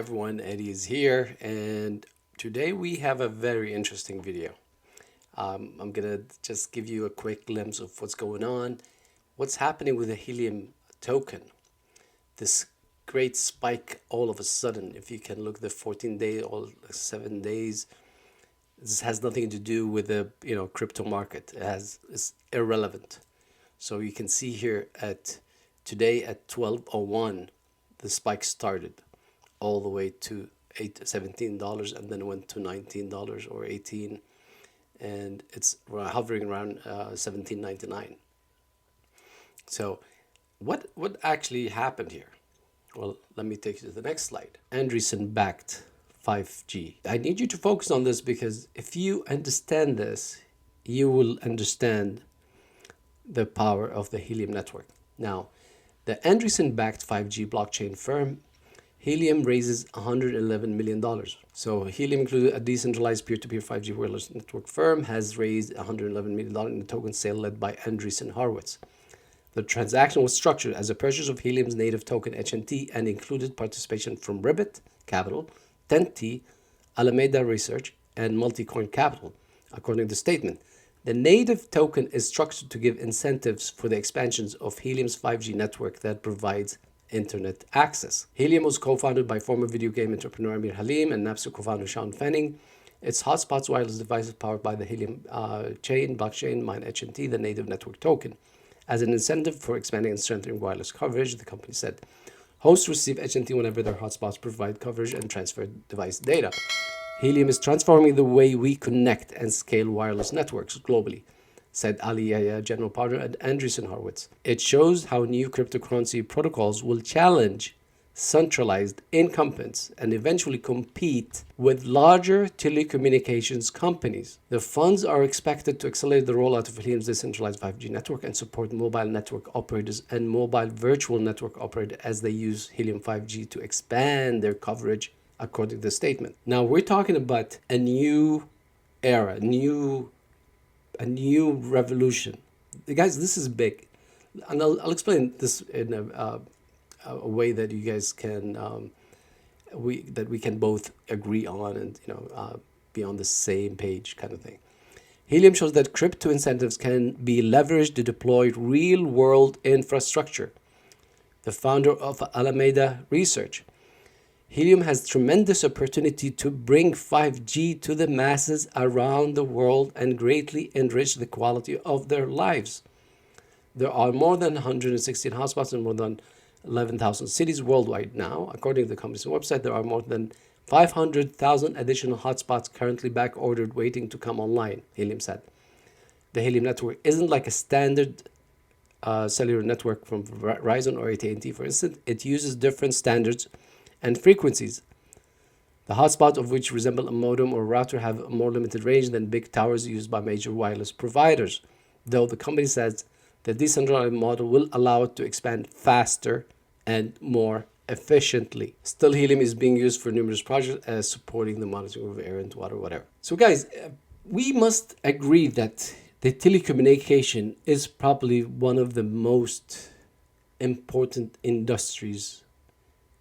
everyone, Eddie is here, and today we have a very interesting video. I'm gonna just give you a quick glimpse of what's going on, what's happening with the Helium token. This great spike all of a sudden, if you can look the 14 day or 7 days, this has nothing to do with the crypto market. It's irrelevant. So you can see here today at 12:01, the spike started all the way to $17 and then went to $19 or 18, and it's hovering around 17.99. So what actually happened here? Well, let me take you to the next slide. Andreessen-Backed 5G. I need you to focus on this because if you understand this, you will understand the power of the Helium network. Now, the Andreessen-Backed 5G blockchain firm Helium raises $111 million. So Helium, included a decentralized peer-to-peer 5G wireless network firm, has raised $111 million in a token sale led by Andreessen Horowitz. The transaction was structured as a purchase of Helium's native token HNT and included participation from Ribbit Capital, 10T, Alameda Research, and Multicoin Capital. According to the statement, the native token is structured to give incentives for the expansions of Helium's 5G network that provides internet access. Helium was co-founded by former video game entrepreneur Amir Halim and Napster co-founder Sean Fanning. Its hotspots wireless devices powered by the Helium blockchain mine HNT, the native network token. As an incentive for expanding and strengthening wireless coverage, the company said, hosts receive HNT whenever their hotspots provide coverage and transfer device data. Helium is transforming the way we connect and scale wireless networks globally, said Ali Yahya, general partner at Andreessen Horowitz. It shows how new cryptocurrency protocols will challenge centralized incumbents and eventually compete with larger telecommunications companies. The funds are expected to accelerate the rollout of Helium's decentralized 5G network and support mobile network operators and mobile virtual network operators as they use Helium 5G to expand their coverage, according to the statement. Now, we're talking about a new era, a new revolution. Guys, this is big. And I'll explain this in a way that you guys can, we can both agree on and, be on the same page kind of thing. Helium shows that crypto incentives can be leveraged to deploy real-world infrastructure. The founder of Alameda Research. Helium has tremendous opportunity to bring 5G to the masses around the world and greatly enrich the quality of their lives. There are more than 116 hotspots in more than 11,000 cities worldwide now. According to the company's website, there are more than 500,000 additional hotspots currently back-ordered waiting to come online, Helium said. The Helium network isn't like a standard cellular network from Verizon or AT&T, for instance. It uses different standards and frequencies. The hotspots of which resemble a modem or router have a more limited range than big towers used by major wireless providers, though the company says the decentralized model will allow it to expand faster and more efficiently. Still, Helium is being used for numerous projects as supporting the monitoring of air and water, whatever. So guys, we must agree that the telecommunication is probably one of the most important industries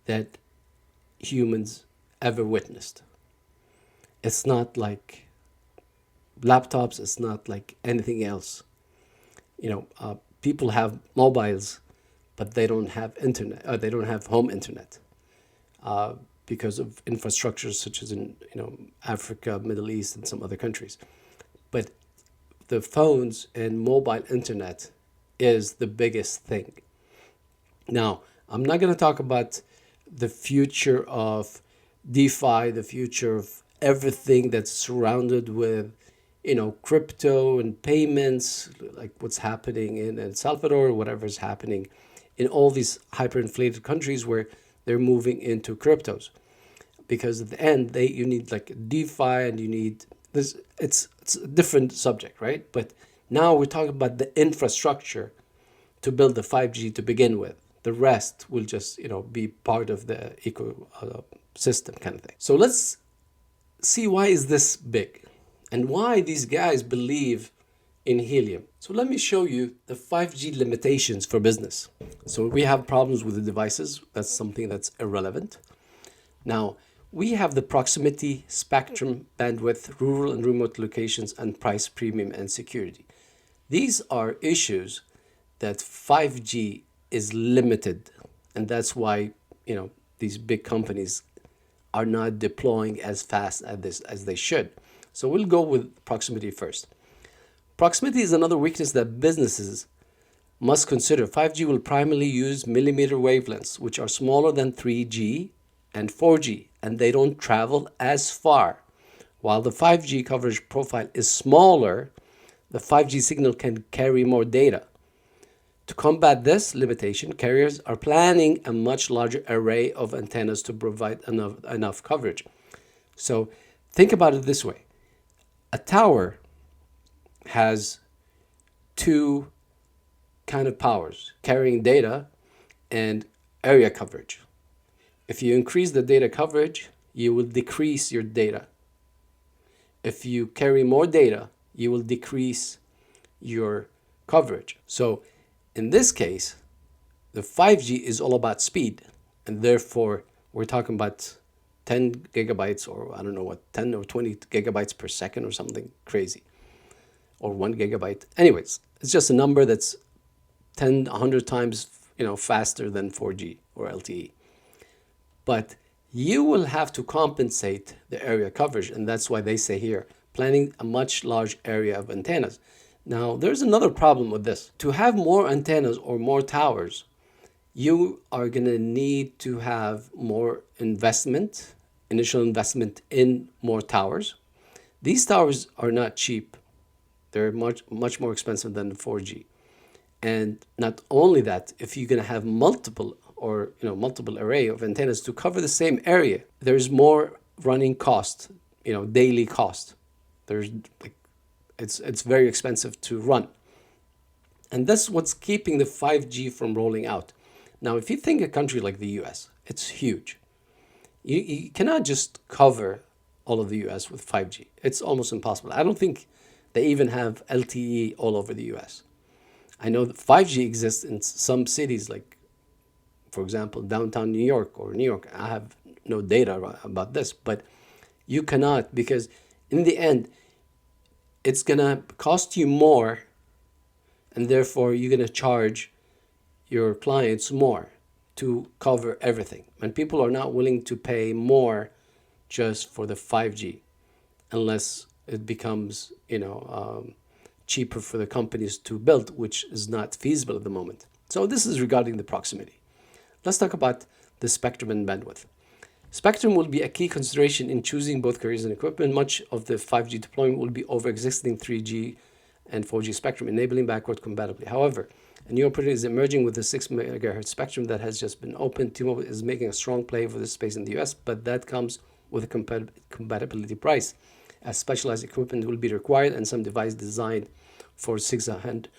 that humans ever witnessed. It's not like laptops, it's not like anything else. People have mobiles, but they don't have internet, they don't have home internet because of infrastructures such as in Africa, Middle East, and some other countries. But the phones and mobile internet is the biggest thing. Now, I'm not going to talk about the future of DeFi, the future of everything that's surrounded with, crypto and payments, like what's happening in El Salvador, whatever's happening in all these hyperinflated countries where they're moving into cryptos. Because at the end, you need like DeFi and you need this. It's a different subject, right? But now we're talking about the infrastructure to build the 5G to begin with. The rest will just, be part of the ecosystem kind of thing. So let's see, why is this big and why these guys believe in Helium. So let me show you the 5G limitations for business. So we have problems with the devices. That's something that's irrelevant. Now, we have the proximity, spectrum, bandwidth, rural and remote locations, and price premium and security. These are issues that 5G is limited, and that's why, these big companies are not deploying as fast at this as they should. So we'll go with proximity first. Proximity is another weakness that businesses must consider. 5G will primarily use millimeter wavelengths, which are smaller than 3G and 4G, and they don't travel as far. While the 5G coverage profile is smaller, the 5G signal can carry more data. To combat this limitation, carriers are planning a much larger array of antennas to provide enough coverage. So think about it this way. A tower has two kind of powers, carrying data and area coverage. If you increase the data coverage, you will decrease your data. If you carry more data, you will decrease your coverage. So in this case, the 5G is all about speed, and therefore we're talking about 10 gigabytes, or I don't know what, 10 or 20 gigabytes per second or something crazy, or 1 gigabyte. Anyways, it's just a number that's 10, 100 times, faster than 4G or LTE. But you will have to compensate the area coverage, and that's why they say here, planning a much large area of antennas. Now, there's another problem with this. To have more antennas or more towers, you are going to need to have more investment, initial investment in more towers. These towers are not cheap. They're much more expensive than the 4G. And not only that, if you're going to have multiple array of antennas to cover the same area, there's more running cost, daily cost. There's it's very expensive to run. And that's what's keeping the 5G from rolling out. Now, if you think a country like the US, it's huge. You cannot just cover all of the US with 5G. It's almost impossible. I don't think they even have LTE all over the US. I know that 5G exists in some cities, like, for example, downtown New York or New York. I have no data about this, but you cannot, because in the end, it's going to cost you more, and therefore you're going to charge your clients more to cover everything. And people are not willing to pay more just for the 5G unless it becomes, cheaper for the companies to build, which is not feasible at the moment. So this is regarding the proximity. Let's talk about the spectrum and bandwidth. Spectrum will be a key consideration in choosing both carriers and equipment. Much of the 5G deployment will be over existing 3G and 4G spectrum, enabling backward compatibility. However, a new opportunity is emerging with the 6 MHz spectrum that has just been opened. T-Mobile is making a strong play for this space in the US, but that comes with a compatibility price, as specialized equipment will be required, and some device designed for 600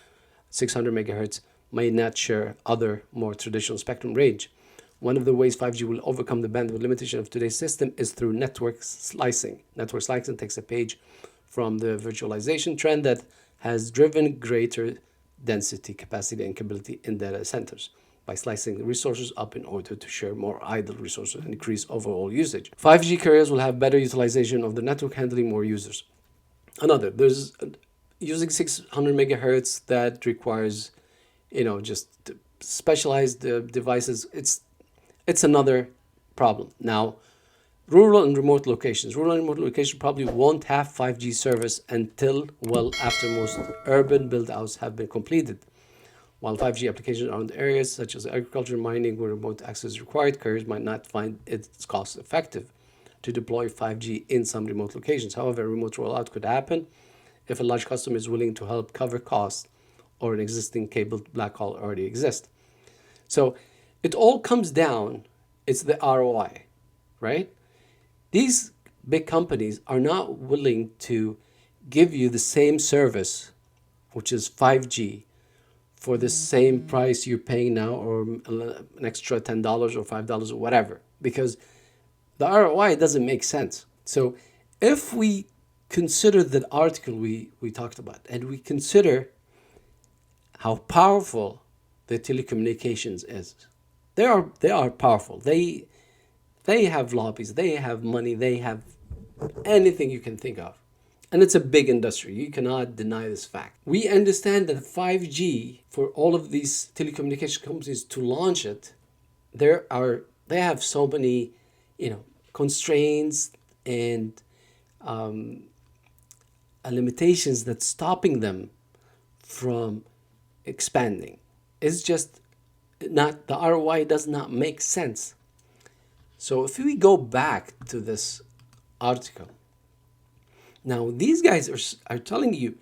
MHz may not share other more traditional spectrum range. One of the ways 5G will overcome the bandwidth limitation of today's system is through network slicing. Network slicing takes a page from the virtualization trend that has driven greater density, capacity, and capability in data centers by slicing resources up in order to share more idle resources and increase overall usage. 5G carriers will have better utilization of the network, handling more users. There's using 600 megahertz that requires, just specialized devices. It's another problem. Now, rural and remote locations. Rural and remote locations probably won't have 5G service until well after most urban build-outs have been completed. While 5G applications are in areas such as agriculture, mining, where remote access is required, carriers might not find it cost effective to deploy 5G in some remote locations. However, remote rollout could happen if a large customer is willing to help cover costs or an existing cabled backhaul already exists. So it all comes down, it's the ROI, right? These big companies are not willing to give you the same service, which is 5G, for the same price you're paying now, or an extra $10 or $5 or whatever, because the ROI doesn't make sense. So if we consider that article we talked about, and we consider how powerful the telecommunications is, they are powerful. They have lobbies, they have money, they have anything you can think of. And it's a big industry. You cannot deny this fact. We understand that 5G, for all of these telecommunication companies to launch it, they have so many, constraints and limitations that's stopping them from expanding. It's just not, the ROI does not make sense. So if we go back to this article, now these guys are telling you,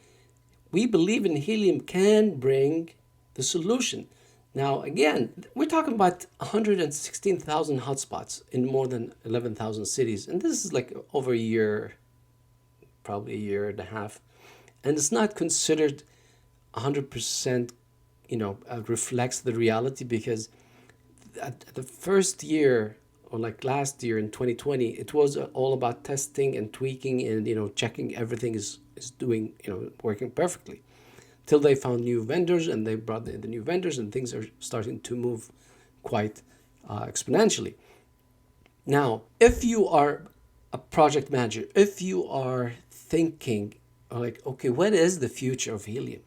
we believe in helium can bring the solution. Now again, we're talking about 116,000 hotspots in more than 11,000 cities, and this is like over a year, probably a year and a half, and it's not considered 100%, reflects the reality, because at the first year, or like last year in 2020, it was all about testing and tweaking and checking everything is doing, working perfectly, till they found new vendors and they brought in the new vendors, and things are starting to move quite exponentially. Now, if you are a project manager, if you are thinking like, okay, what is the future of helium?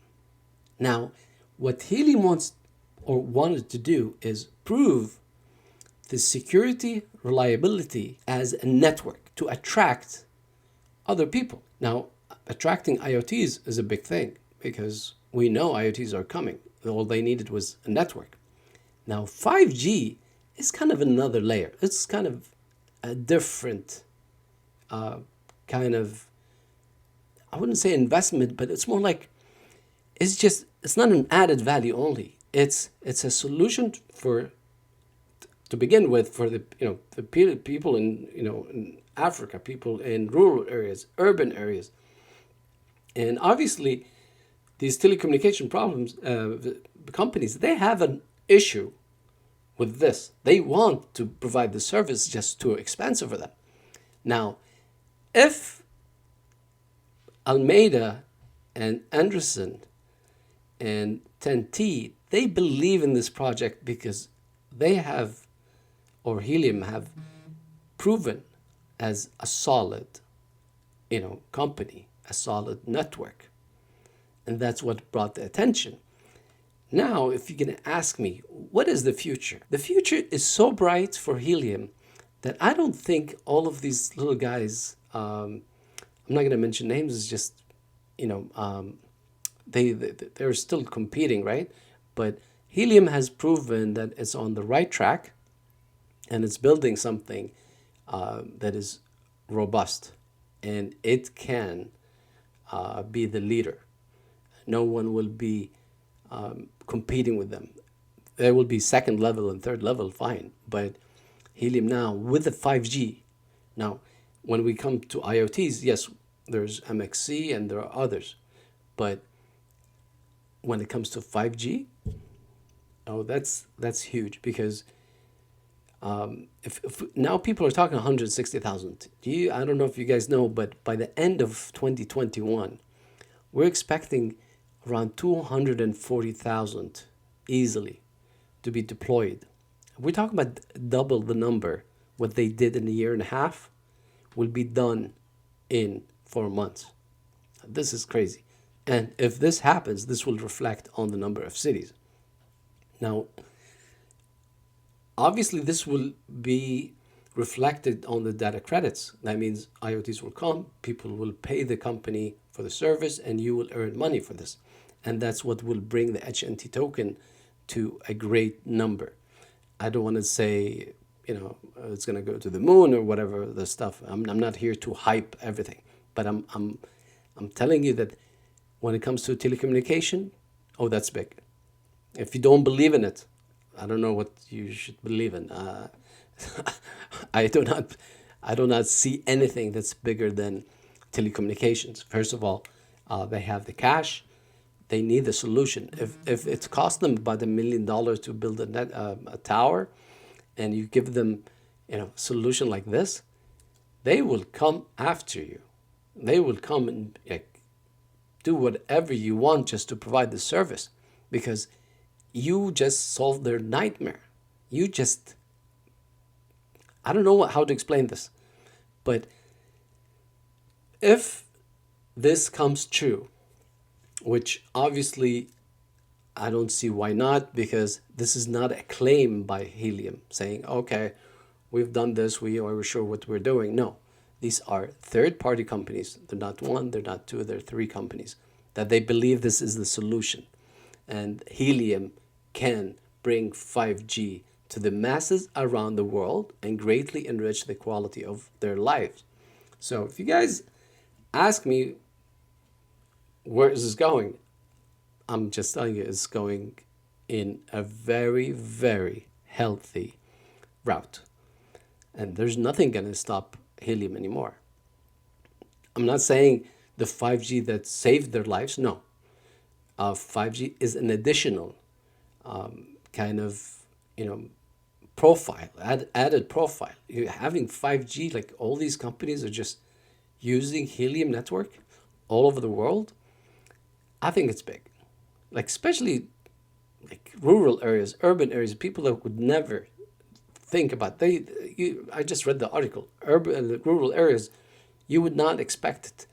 Now, what helium wanted to do is prove the security, reliability as a network to attract other people. Now, attracting IoTs is a big thing, because we know IoTs are coming. All they needed was a network. Now, 5G is kind of another layer. It's kind of a different kind of, I wouldn't say investment, but it's more like, it's not an added value only. It's a solution to begin with, for the people in Africa, people in rural areas, urban areas. And obviously these telecommunication companies, they have an issue with this. They want to provide the service, just too expensive for them. Now, if Almeida and Anderson and 10T, they believe in this project because they have, or Helium have proven as a solid, company, a solid network. And that's what brought the attention. Now, if you're going to ask me, what is the future? The future is so bright for helium that I don't think all of these little guys, I'm not going to mention names, it's just, they're still competing, right? But helium has proven that it's on the right track, and it's building something that is robust, and it can be the leader. No one will be competing with them. There will be second level and third level, fine. But helium now with the 5G. Now, when we come to IoTs, yes, there's MXC and there are others. But when it comes to 5G, that's huge, because if now people are talking 160,000. I don't know if you guys know, but by the end of 2021, we're expecting around 240,000 easily to be deployed. We're talking about double the number. What they did in a year and a half will be done in 4 months. This is crazy. And if this happens, this will reflect on the number of cities. Now, obviously, this will be reflected on the data credits. That means IoTs will come, people will pay the company for the service, and you will earn money for this. And that's what will bring the HNT token to a great number. I don't want to say, it's going to go to the moon or whatever the stuff. I'm not here to hype everything, but I'm telling you that when it comes to telecommunication, that's big. If you don't believe in it, I don't know what you should believe in. I do not see anything that's bigger than telecommunications. First of all, they have the cash. They need the solution. If it's cost them about $1 million to build a tower, and you give them, a solution like this, they will come after you. They will come and do whatever you want just to provide the service, because you just solved their nightmare. I don't know how to explain this, but if this comes true, which obviously I don't see why not, because this is not a claim by Helium saying, okay, we've done this, we are sure what we're doing. No, these are third-party companies. They're not one, they're not two, they're three companies that they believe this is the solution. And Helium can bring 5G to the masses around the world and greatly enrich the quality of their lives. So if you guys ask me, where is this going? I'm just telling you, it's going in a very, very healthy route. And there's nothing going to stop Helium anymore. I'm not saying the 5G that saved their lives. No. 5G is an additional kind of, profile, added profile. You're having 5G, like all these companies are just using Helium network all over the world. I think it's big. Like especially like rural areas, urban areas, people that would never think about. I just read the article. Urban, rural areas, you would not expect it.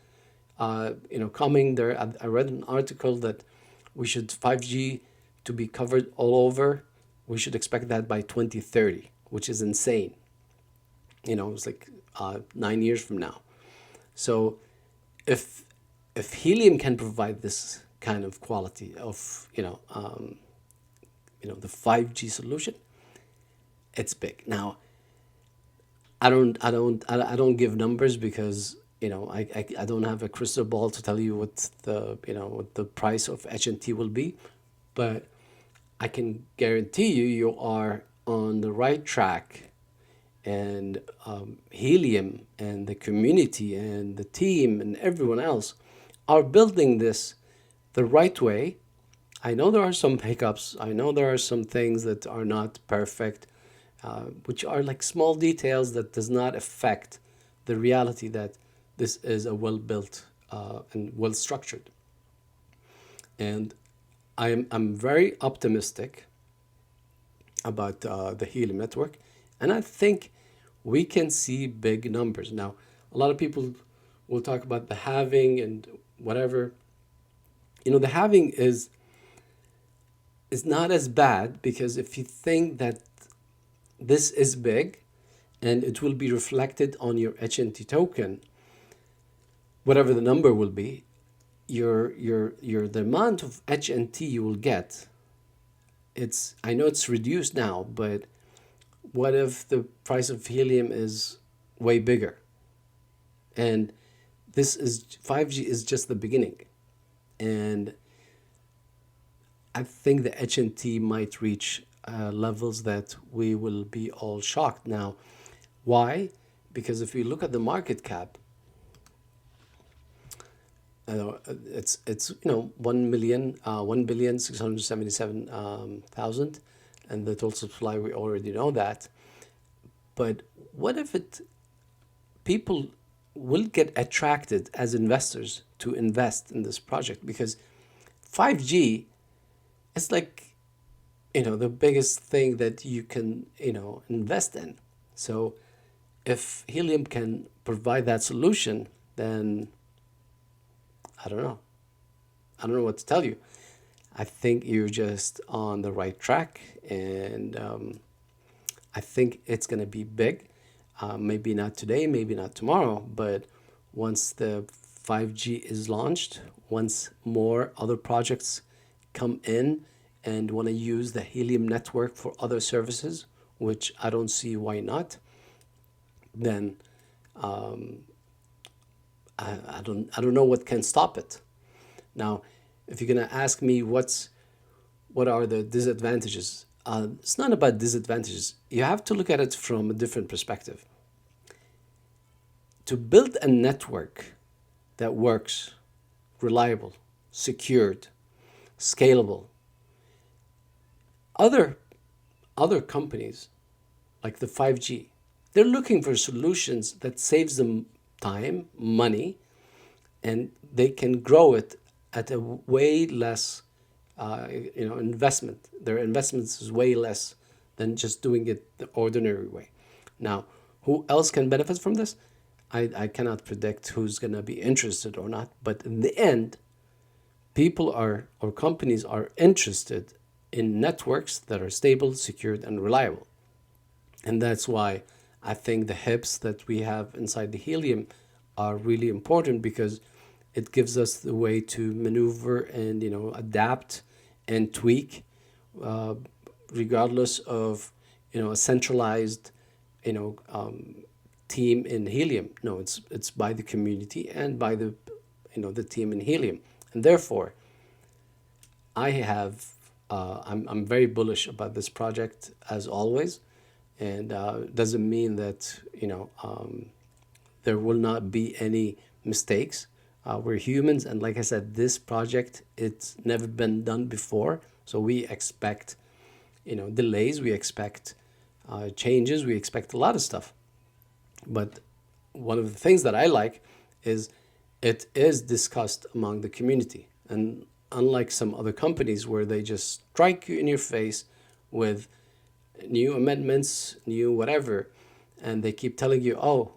Coming there. I read an article that we should 5G to be covered all over. We should expect that by 2030, which is insane. It's like 9 years from now. So, if Helium can provide this kind of quality of the 5G solution, it's big. Now, I don't give numbers because I don't have a crystal ball to tell you what the price of HNT will be, but I can guarantee you are on the right track, and Helium and the community and the team and everyone else are building this the right way. I know there are some hiccups. I know there are some things that are not perfect, which are like small details that does not affect the reality that this is a well-built and well-structured. And I'm very optimistic about the Helium network, and I think we can see big numbers. Now, a lot of people will talk about the halving and whatever. The halving is not as bad, because if you think that this is big and it will be reflected on your HNT token, whatever the number will be, the amount of HNT you will get, I know it's reduced now, but what if the price of Helium is way bigger? And 5G is just the beginning. And I think the HNT might reach levels that we will be all shocked. Now, why? Because if you look at the market cap, it's 1,677,000, and the total supply, we already know that. But what if people will get attracted as investors to invest in this project? Because 5G is like the biggest thing that you can invest in. So if Helium can provide that solution, then I don't know what to tell you. I think you're just on the right track, and I think it's going to be big. Maybe not today, maybe not tomorrow, but once the 5G is launched, once more other projects come in and want to use the Helium network for other services, which I don't see why not, then I don't know what can stop it. Now, if you're gonna ask me what are the disadvantages, it's not about disadvantages. You have to look at it from a different perspective. To build a network that works, reliable, secured, scalable, other companies like the 5G, they're looking for solutions that saves them time, money, and they can grow it at a way less investment. Their investments is way less than just doing it the ordinary way. Now, Who else can benefit from this? I cannot predict who's going to be interested or not. But in the end, people are or companies are interested in networks that are stable, secured, and reliable. And that's why I think the hips that we have inside the helium are really important, because it gives us the way to maneuver and adapt and tweak, uh, regardless of a centralized you know um, team in helium. No, it's by the community and by the team in helium. And therefore I'm very bullish about this project as always. And doesn't mean that there will not be any mistakes. We're humans, and like I said, this project, it's never been done before, so we expect delays, we expect changes, we expect a lot of stuff. But one of the things that I like is it is discussed among the community. And unlike some other companies where they just strike you in your face with new amendments, new whatever, and they keep telling you, oh,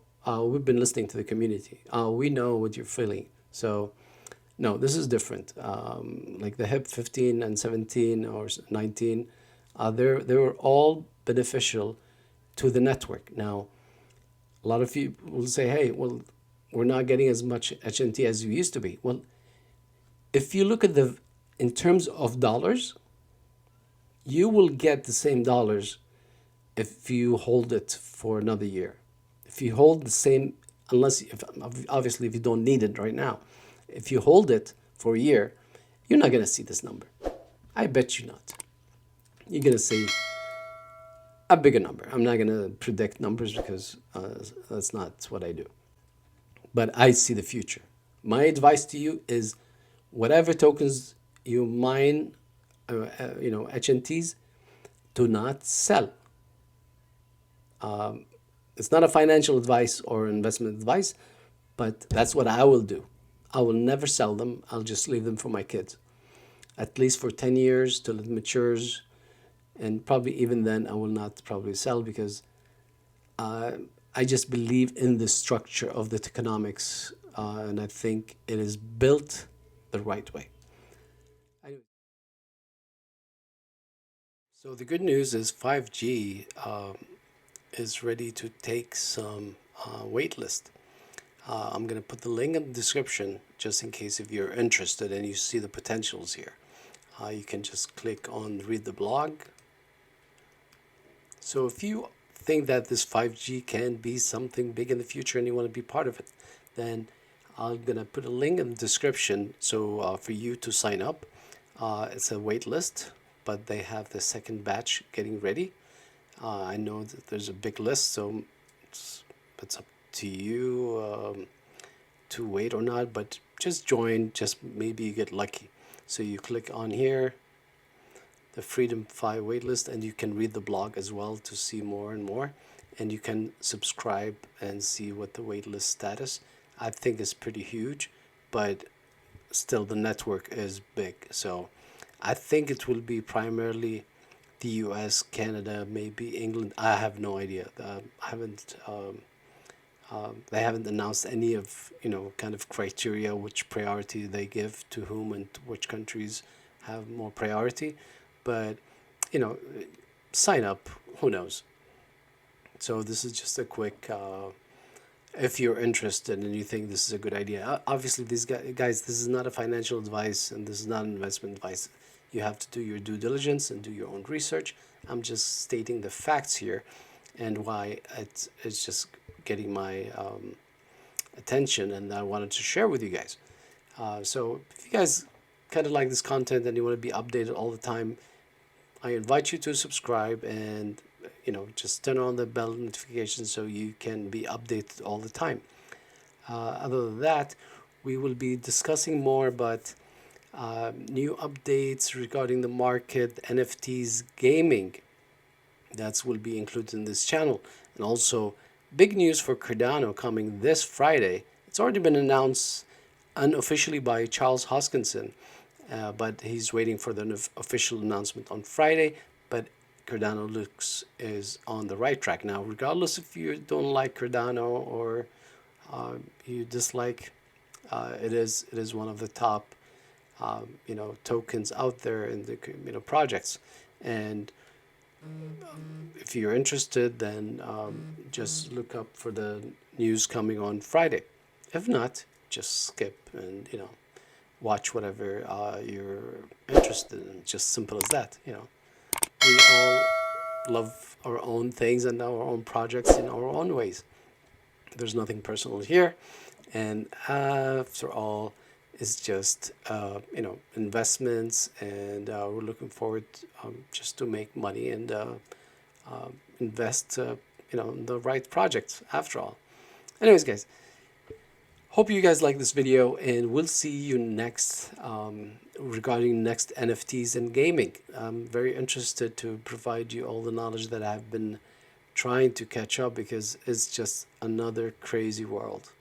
we've been listening to the community. We know what you're feeling. So, no, this is different. Like the HIP 15 and 17 or 19, they were all beneficial to the network. Now, a lot of people will say, hey, well, we're not getting as much HNT as we used to be. Well, if you look at in terms of dollars, you will get the same dollars if you hold it for another year. If you hold the same, obviously if you don't need it right now, if you hold it for a year, you're not going to see this number. I bet you not. You're going to see a bigger number. I'm not going to predict numbers because that's not what I do. But I see the future. My advice to you is whatever tokens you mine, HNTs, do not sell. It's not a financial advice or investment advice, but that's what I will do. I will never sell them. I'll just leave them for my kids, at least for 10 years till it matures. And probably even then, I will not probably sell, because I just believe in the structure of the tokenomics, and I think it is built the right way. So the good news is 5G is ready to take some waitlist. I'm going to put the link in the description just in case if you're interested and you see the potentials here. You can just click on read the blog. So if you think that this 5G can be something big in the future and you want to be part of it, then I'm going to put a link in the description so for you to sign up. It's a wait list, but they have the second batch getting ready. I know that there's a big list, so it's up to you to wait or not, but just join, just maybe you get lucky. So you click on here, the Freedom 5 waitlist, and you can read the blog as well to see more and more. And you can subscribe and see what the waitlist status. I think is pretty huge, but still the network is big. So I think it will be primarily the US, Canada, maybe England. I have no idea. They haven't announced any of kind of criteria, which priority they give to whom and which countries have more priority. But sign up. Who knows? So this is just a quick. If you're interested and you think this is a good idea, obviously these guys, this is not a financial advice and this is not an investment advice. You have to do your due diligence and do your own research. I'm just stating the facts here and why it's just getting my attention, and I wanted to share with you guys. So if you guys kind of like this content and you want to be updated all the time, I invite you to subscribe and just turn on the bell notification so you can be updated all the time. Other than that, we will be discussing more about new updates regarding the market, NFTs, gaming. That will be included in this channel. And also, big news for Cardano coming this Friday. It's already been announced unofficially by Charles Hoskinson, but he's waiting for the official announcement on Friday. But Cardano looks is on the right track. Now, regardless if you don't like Cardano or you dislike, it is one of the top tokens out there in the projects. And if you're interested, then just look up for the news coming on Friday. If not, just skip and watch whatever you're interested in. Just simple as that. We all love our own things and our own projects in our own ways. There's nothing personal here, and after all, it's just investments, and we're looking forward just to make money and invest in the right projects after all. Anyways, guys, hope you guys like this video, and we'll see you next regarding next NFTs and gaming. I'm very interested to provide you all the knowledge that I've been trying to catch up, because it's just another crazy world.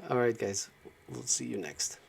All right, guys, we'll see you next.